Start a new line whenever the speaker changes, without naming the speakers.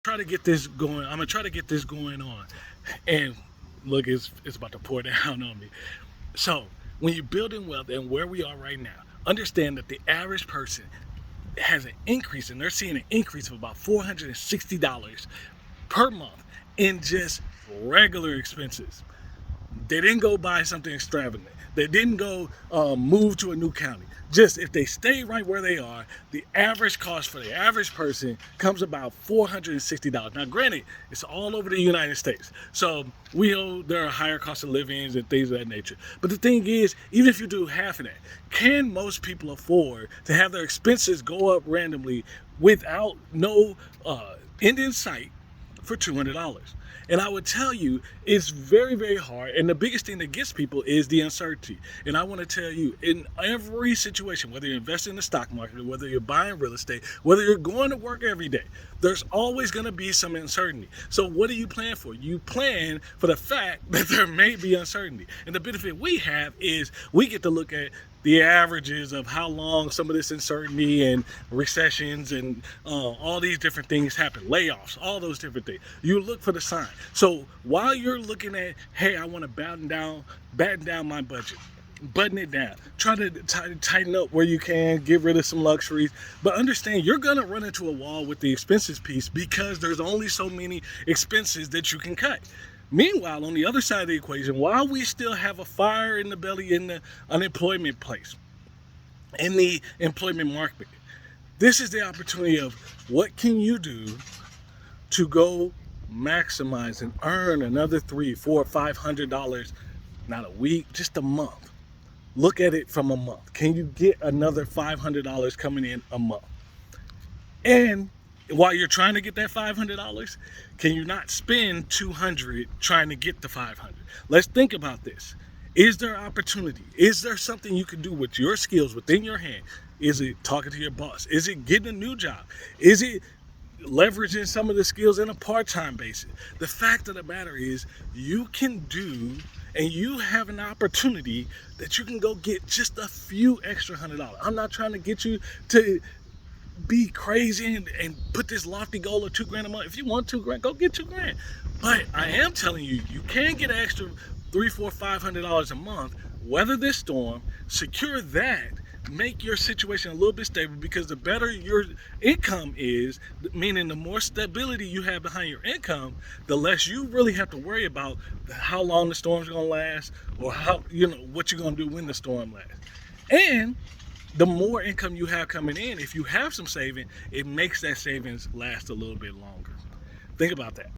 try to get this going. I'm gonna try to get this going on. And look, it's about to pour down on me. So when you're building wealth and where we are right now, understand that the average person has an increase, and they're seeing an increase of about $460 per month in just regular expenses. They didn't go buy something extravagant. They didn't go move to a new county. Just if they stay right where they are, the average cost for the average person comes about $460. Now, granted, it's all over the United States, so we know there are higher cost of livings and things of that nature. But the thing is, even if you do half of that, can most people afford to have their expenses go up randomly without no end in sight for $200? And I would tell you, it's very, very hard. And the biggest thing that gets people is the uncertainty. And I want to tell you, in every situation, whether you're investing in the stock market, or whether you're buying real estate, whether you're going to work every day, there's always going to be some uncertainty. So what do you plan for? You plan for the fact that there may be uncertainty. And the benefit we have is we get to look at the averages of how long some of this uncertainty and recessions and all these different things happen, layoffs, all those different things. You look for the sign. So while you're looking at, hey, I want to batten down my budget, button it down, try to tighten up where you can, get rid of some luxuries, but understand you're gonna run into a wall with the expenses piece because there's only so many expenses that you can cut. Meanwhile, on the other side of the equation, while we still have a fire in the belly in the unemployment place, in the employment market, this is the opportunity of what can you do to go maximize and earn another $300, $400, $500, not a week, just a month. Look at it from a month. Can you get another $500 coming in a month? And while you're trying to get that $500, can you not spend $200 trying to get the $500? Let's think about this. Is there opportunity? Is there something you can do with your skills within your hand? Is it talking to your boss? Is it getting a new job? Is it leveraging some of the skills in a part-time basis? The fact of the matter is, you can do, and you have an opportunity that you can go get just a few extra $100. I'm not trying to get you to be crazy and put this lofty goal of $2,000 a month. If you want $2,000, go get $2,000. But I am telling you, you can get an extra $300, $400, $500 a month. Weather this storm, secure that, make your situation a little bit stable, because the better your income is, meaning the more stability you have behind your income, the less you really have to worry about how long the storm's gonna last, or how, what you're gonna do when the storm lasts. And the more income you have coming in, if you have some saving, it makes that savings last a little bit longer. Think about that.